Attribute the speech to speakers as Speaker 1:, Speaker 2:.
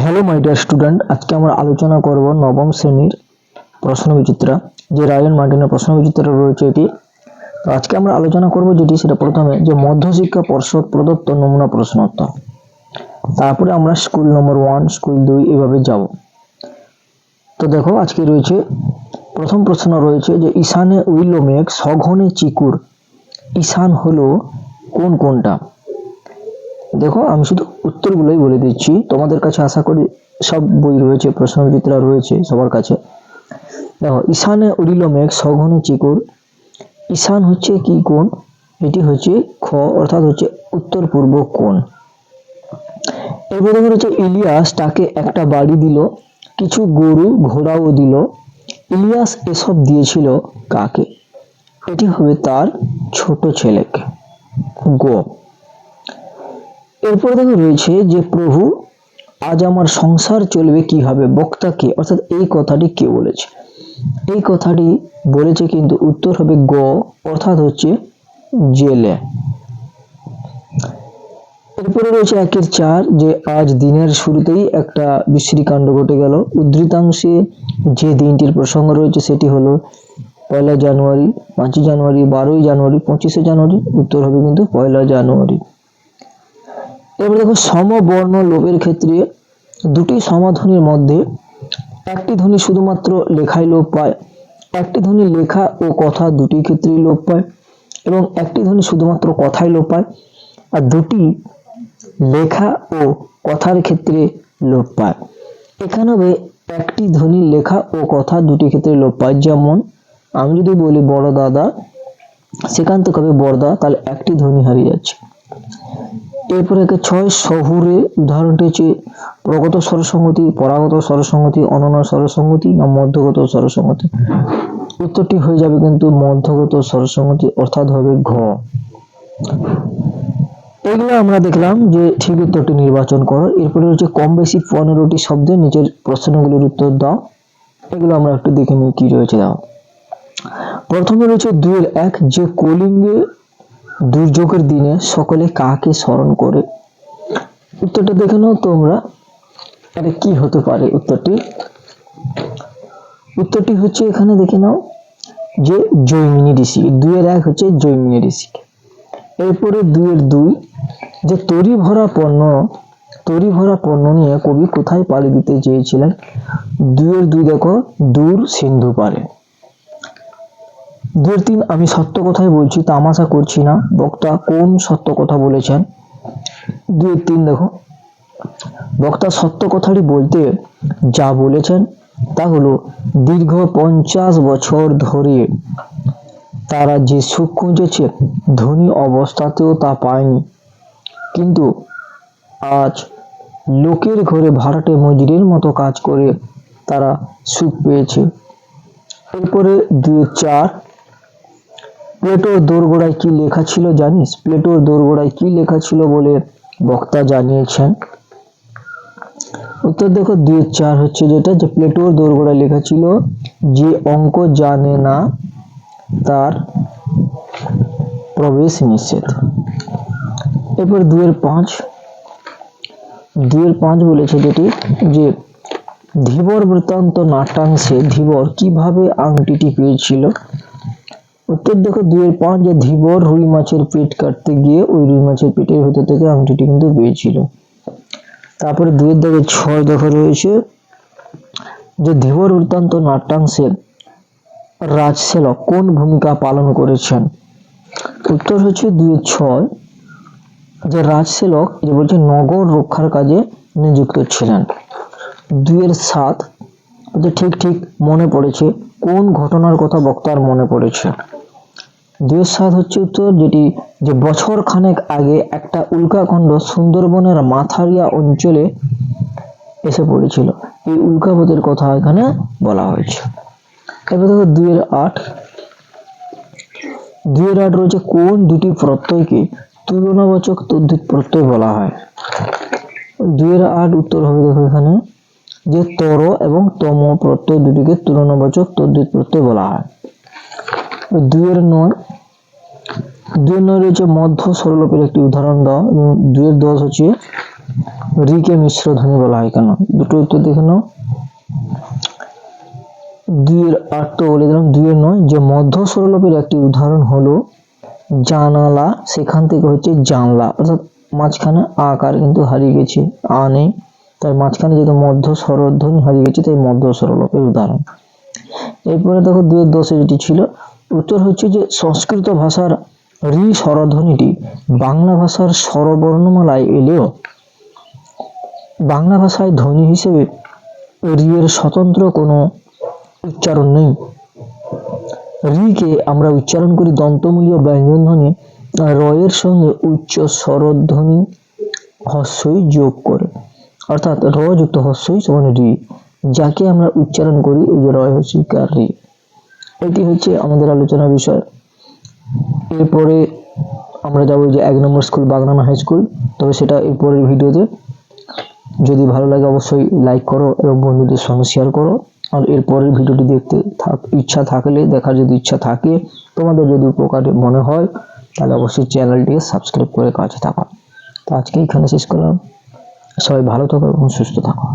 Speaker 1: Hello my dear student, আজকে আমরা আলোচনা করব নবম শ্রেণীর প্রশ্নবিচিত্রা, যে রায়ন মার্টিনের প্রশ্নবিচিত্রা রয়েছে এটি। তো আজকে আমরা আলোচনা করব যেটি, সেটা প্রথমে যে মধ্যশিক্ষা পর্ষদ প্রদত্ত নমুনা প্রশ্নোত্তর, তারপরে আমরা স্কুল নম্বর 1, স্কুল 2 এভাবে যাব। তো দেখো, আজকে রয়েছে প্রথম প্রশ্ন রয়েছে যে ঈশানে উইল মেঘ সঘনে চিকুর, ঈশান হলো কোনটা। দেখো, আমি শুধু উত্তরগুলোই বলে দিচ্ছি, তোমাদের কাছে আশা করি সব বই রয়েছে, প্রশ্নবিচিত্রা রয়েছে সবার কাছে। দেখো, ঈশানে উড়িল মেঘ সঘনে চিকুর, ঈশান হচ্ছে কি কোণ? এটি হচ্ছে খ, অর্থাৎ হচ্ছে উত্তর পূর্ব কোণ। এরপর দেখো হচ্ছে ইলিয়াস তাকে একটা বাড়ি দিল, কিছু গরু ঘোড়াও দিল, ইলিয়াস এসব দিয়েছিল কাকে? এটি হবে তার ছোট ছেলেকে, গ। এরপর দেখো রয়েছে যে প্রভু আজ আমার সংসার চলবে কিভাবে, বক্তা কে, অর্থাৎ এই কথাটি কে বলেছে? এই কথাটি বলেছে কিন্তু উত্তর হবে গ, অর্থাৎ হচ্ছে জেলে। এরপরে রয়েছে 1-4 যে আজ দিনের শুরুতেই একটা বিশ্রীকাণ্ড ঘটে গেল। উদ্ধৃতাংশে যে দিনটির প্রসঙ্গ রয়েছে সেটি হলো 1 জানুয়ারি, 5 জানুয়ারি, 12 জানুয়ারি, 25 জানুয়ারি। উত্তর হবে কিন্তু 1 জানুয়ারি। এবার দেখো, সমবর্ণ লোপের ক্ষেত্রে দুটি সমাধ্বনির মধ্যে একটি ধ্বনি শুধুমাত্র লেখায় লোপ পায়, একটি ধ্বনি লেখা ও কথা দুটি ক্ষেত্রেই লোপ পায়, এবং একটি ধ্বনি শুধুমাত্র কথায় লোপ পায়, আর দুটি লেখা ও কথার ক্ষেত্রে লোপ পায়। এখানে হবে একটি ধ্বনি লেখা ও কথা দুটি ক্ষেত্রে লোপ পায়। যেমন আমি যদি বলি বড় দাদা, সেখান থেকে হবে বড়দা, তাহলে একটি ধ্বনি হারিয়ে যাচ্ছে। এরপরে 6 শহুরে, উদাহরণটি হচ্ছে প্রগত স্বরসংগতি, পরাগত স্বরসংগতি, অনন্য স্বরসংগতি না মধ্যগত স্বরসংগতি। উত্তরটি হয়ে যাবে কিন্তু মধ্যগত স্বরসংগতি, অর্থাৎ হবে ঘ। এগুলো আমরা দেখলাম যে ঠিক উত্তরটি নির্বাচন করো। এরপরে হচ্ছে কম বেশি 15টি শব্দে নিচের প্রশ্নগুলির উত্তর দাও। এগুলো আমরা একটু দেখে নিই কি রয়েছে। দাও, প্রথমে রয়েছে 2-1 যে কলিঙ্গে দুর্যোগের দিনে সকলে কাকে স্মরণ করে। উত্তরটা দেখে নাও তোমরা, এটা কি হতে পারে উত্তরটি হচ্ছে এখানে দেখে নাও যে জৈমিনী ঋষি। 2-1 হচ্ছে জৈমিনী ঋষি। এরপরে 2-2 যে তরি ভরা পণ্য নিয়ে কবি কোথায় পাড়ি দিতে চেয়েছিলেন। 2-2 দেখো, দূর সিন্ধু পারে। 2-3 আমি সত্য কথাই বলছি, তামাশা করছি না, বক্তা কোন সত্য কথা বলেছেন। 2-3 দেখো, বক্তা সত্য কথাটি বলতে যা বলেছেন তা হলো দীর্ঘ 50 বছর ধরে তারা যে সুখ খুঁজেছে ধনী অবস্থাতেও তা পায়নি, কিন্তু আজ লোকের ঘরে ভাড়াটে মজুরির মতো কাজ করে তারা সুখ পেয়েছে। এরপরে 2-4 প্লেটোর দোরগোড়ায় কি লেখা ছিল জানিস? প্লেটোর দোরগোড়ায় কি লেখা ছিল বলে বক্তা জানিয়েছেন। উত্তর দেখো 2-4 হচ্ছে যেটা, যে প্লেটোর দোরগোড়ায় লেখা ছিল যে অঙ্ক জানে না তার প্রবেশ নিষেধ। এরপর 2-5 বলেছে যেটি, যে ধীবর বৃত্তান্ত নাট্যাংশে ধীবর কিভাবে আংটিটি পেয়েছিল। উত্তর দেখো 2-5 যে ধীবর রুই মাছের পেট কাটতে গিয়ে ওই রুই মাছের পেটের ভেতর থেকে আংটিটি কিন্তু পেয়েছিল। তারপরে 2-6 দেখো রয়েছে যে ধীবর বৃত্তান্ত নাট্যাংশে রাজসেলক কোন ভূমিকা পালন করেছেন। উত্তর হচ্ছে 2-6 যে রাজসেলক যে বলছে নগর রক্ষার কাজে নিযুক্ত ছিলেন। 2-7 যে ঠিক মনে পড়েছে, কোন ঘটনার কথা বক্তার মনে পড়েছে। 2-7 হচ্ছে উত্তর, যেটি যে বছর খানেক আগে একটা উল্কাখণ্ড সুন্দরবনের মাথারিয়া অঞ্চলে এসে পড়েছিল, এই উল্কাপতের কথা এখানে বলা হয়েছে। এবার দেখো 2-8 রয়েছে কোন দুটি প্রত্যয়কে তুলনাবাচক তদ্ধিত প্রত্যয় বলা হয়। 2-8 উত্তর হবে দেখো এখানে যে তর এবং তম প্রত্যয় দুটিকে তুলনাবাচক তদ্ধিত প্রত্যয় বলা হয়। 2-9 রয়েছে মধ্য স্বরলোপের একটি উদাহরণ দাও, এবং 2-10 হচ্ছে রি কে মিশ্র ধ্বনি বলা হয় কেন? দুটো উত্তর দেখে নাও। 2 এর 8 তো বলে দিলাম, 2 এর 9 যে মধ্য স্বরলোপের একটি উদাহরণ হলো জানালা, সেখান থেকে হচ্ছে জানলা, অর্থাৎ মাঝখানে আকার কিন্তু হারিয়ে গেছে, আ নেই, তার মাঝখানে যেহেতু মধ্য স্বরধ্বনি হারিয়ে গেছে তাই মধ্য স্বরলোপের উদাহরণ। এরপরে দেখো 2 এর 10 যেটি ছিল উত্তর হচ্ছে যে সংস্কৃত ভাষার রি স্বরধ্বনিটি বাংলা ভাষার স্বরবর্ণমালায় এলেও বাংলা ভাষায় ধ্বনি হিসেবে রি এর স্বতন্ত্র কোনো উচ্চারণ নেই। রি কে আমরা উচ্চারণ করি দন্তমূলীয় ব্যঞ্জন ধ্বনি র এর সঙ্গে উচ্চ স্বরধ্বনি হস্যই যোগ করে, অর্থাৎ র যুক্ত হস্যই সমান রি, যাকে আমরা উচ্চারণ করি এই যে রয় হস্যিকার রি। এটি হচ্ছে আমাদের আলোচনার বিষয়। এরপরে আমরা যাবো যে 1 নম্বর স্কুল বাগনান হাই স্কুল, তবে সেটা এরপরের ভিডিওতে। যদি ভালো লাগে অবশ্যই লাইক করো এবং বন্ধুদের সঙ্গে শেয়ার করো। আর এরপরের ভিডিওটি দেখতে ইচ্ছা থাকলে, দেখার যদি ইচ্ছা থাকে, তোমাদের যদি উপকার মনে হয়, তাহলে অবশ্যই চ্যানেলটিকে সাবস্ক্রাইব করে কাছে থাকো। তো আজকে এখানে শেষ করলাম। সবাই ভালো থাকো এবং সুস্থ থাকো।